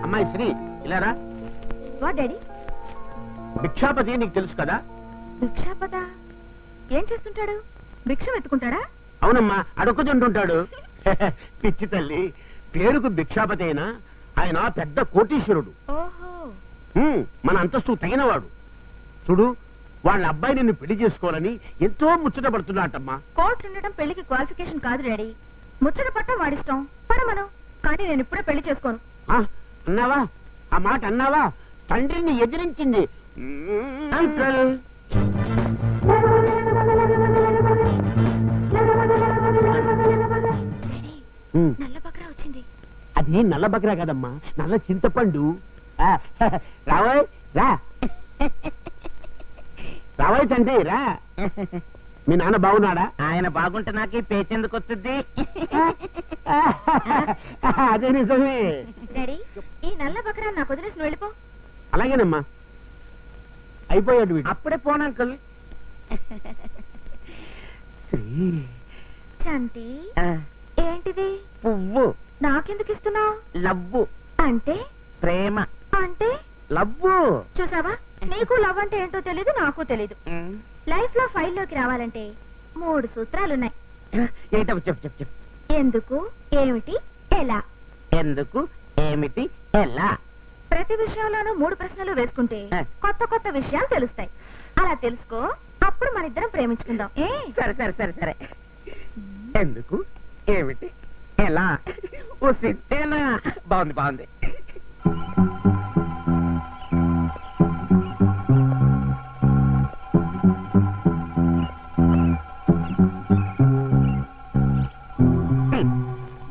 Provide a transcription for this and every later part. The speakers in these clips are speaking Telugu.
అమ్మాయి శ్రీ ఇలారా. What daddy? భిక్షాపతి నీకు తెలుసు కదా? భిక్షాపత ఏం చేస్తుంటాడు? భిక్ష ఎత్తుకుంటాడా? అవునమ్మా, అడుక్కుతుంటుంటాడు. పిచ్చి తల్లి, పేరుకు భిక్షాపతి అయినా ఆయన పెద్ద కోటీశ్వరుడు. ఓహో, మన అంతస్తు తగినవాడు. చూడు, వాళ్ళ అబ్బాయి నిన్ను పెళ్లి చేసుకోవాలని ఎంతో ముచ్చట పడుతున్నాటమ్మా. కోర్టు ఉండడం పెళ్లికి క్వాలిఫికేషన్ కాదు డాడీ. ముచ్చట పట్టం వాడిష్టం, పడమను. కానీ నేను ఇప్పుడే పెళ్లి చేసుకోను. అన్నావా? ఆ మాట అన్నావా? తండ్రిని ఎదిరించింది. అంకుల్, నల్ల బక్రా వచ్చింది. అది నల్ల బక్రా కదమ్మా, నల్ల చింతపండు. రావోయ్ రా, రావోయ్ తండ్రి రా. మీ నాన్న బాగున్నాడా? ఆయన బాగుంటే నాకు పేచెందుకు వస్తుంది? అదే నిజమే. డాడీ, ఈ నల్ల బక్రా నాకు వదిలేసి వెళ్ళిపో. అలాగేనమ్మా, అయిపోయాడు వీడు. అప్పుడే పోను అంకుల్. చంటి, ఏంటిది? పువ్వు. నాకెందుకు ఇస్తున్నావు? లవ్వు అంటే? ప్రేమ. అంటే? లవ్వు. చూసావా, నీకు లవ్ అంటే ఏంటో తెలీదు, నాకు తెలీదు. లైఫ్ లో ఫైల్లోకి రావాలంటే 3 సూత్రాలున్నాయి. ఏంటో చెప్పు చెప్పు చెప్పు. ఎందుకు, ఏమిటి, ఎలా. ఎందుకు, ఏమిటి, ఎలా. ప్రతి విషయంలోనూ 3 ప్రశ్నలు వేసుకుంటే కొత్త కొత్త విషయాలు తెలుస్తాయి. అలా తెలుసుకో, అప్పుడు మన ఇద్దరం ప్రేమించుకుందాం. సరే సరే సరే సరే. ఎందుకు, ఏమిటి, ఎలా. ఓ సిద్ధేనా? బాగుంది బాగుంది.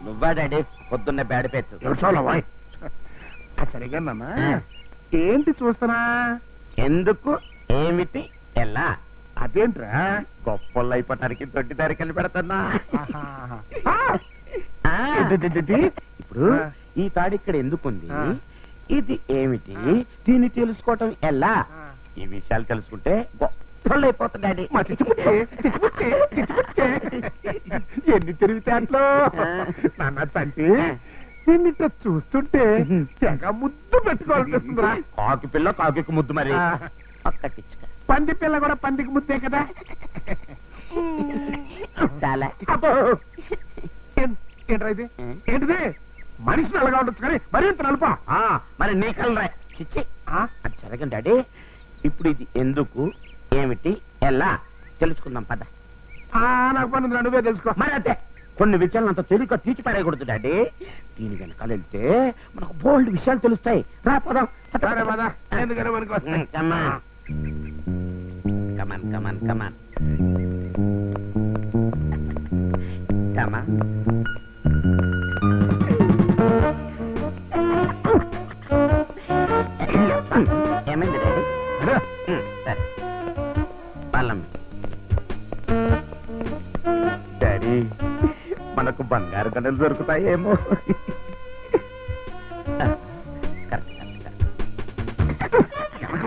నువ్వా డాడీ పొద్దున్నే బ్యాడ్ పేచ్చు? సరిగా నాన్న, ఏంటి చూస్తున్నా? ఎందుకు, ఏమిటి, ఎలా. అదేంట్రా? గొప్పలు అయిపోవటానికి దొడ్డి దారికని పెడతానా? ఇప్పుడు ఈ తాడు ఇక్కడ ఎందుకుంది, ఇది ఏమిటి, దీన్ని తెలుసుకోవటం ఎలా. ఈ విషయాలు తెలుసుకుంటే గొప్పలు అయిపోతుంది డాడీ. ఎన్ని తిరుగుతాట్లో నాన్న తండ్రి, నిన్నిట చూస్తుంటే తెగ ముద్దు పెట్టుకోవాలనిపిస్తుందిరా. కాకి పిల్ల కాకి ముద్దు మరి. ఒక్కటిచ్చుక. పంది పిల్ల కూడా పందికి ముద్దే కదా. చాలా. ఏంట్రా ఇది? ఏంటిది? మనిషి నల్లగా ఉండొచ్చు కానీ మరింత నలుపా? మరి నీ కలరా? చిచ్చి, అది జరగండి డాడీ. ఇప్పుడు ఇది ఎందుకు, ఏమిటి, ఎలా తెలుసుకుందాం పద. నాకు పని నువ్వే తెలుసుకో. మరి అంతే, కొన్ని విషయాలు అంత తేలిక తీర్చిపారేయకూడదు డాడీ. దీని వెనకాల వెళ్తే మనకు బోల్డ్ విషయాలు తెలుస్తాయి. రా పదం. ఎందుకని మనకు కమాన్ కమాన్ కమాన్ కమాన్ కమాన్. ఏమైంది డాడీ? సరే పల్లం. డాడీ, మనకు బంగారు గనులు దొరుకుతాయేమో.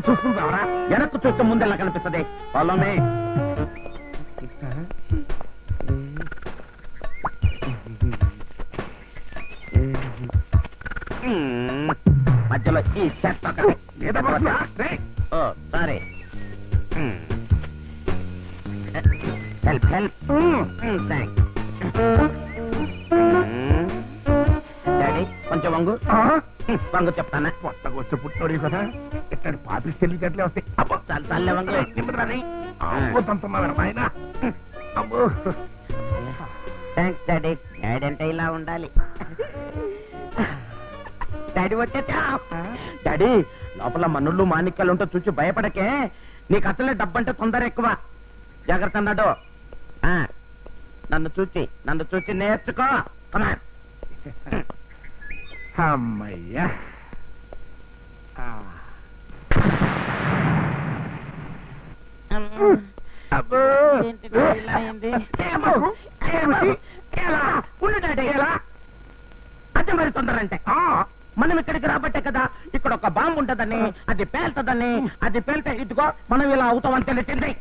చూసుకుంటావరా? వెనక్కు చూస్తే ముందు ఎలా కనిపిస్తుంది? పొలమే. మధ్యలో ఈ చెత్త ఒకటి. Oh sorry. Help help. Thanks daddy. కొంచెం వంగు వంగు చెప్తానా? కొత్తగా వచ్చే పుట్టినోడి కదా, ఇట్లాంటి పాపి తెలివితేటలే వస్తాయి. అబ్బో చాలు చాలే వంగు. ఆయన అబ్బో. Thanks daddy. డాడీ అంటే ఇలా ఉండాలి. డాడీ వచ్చేటా? డాడీ, లోపల మనుళ్ళు మాణిక్యాలు ఉంటే చూసి భయపడకే. నీకు అసలే డబ్బంటే తొందర ఎక్కువ. జాగ్రత్త అన్నాడు. నన్ను చూసి నేర్చుకో. కమాన్. అమ్మయ్యా. అదే మరి తొందర అంటే. మనం ఇక్కడికి రాబట్టే కదా ఇక్కడ ఒక బాంబు ఉంటదని, అది పేల్తదని, అది పేల్తే ఇదిగో మనం ఇలా అవుతామని తెలిసింది.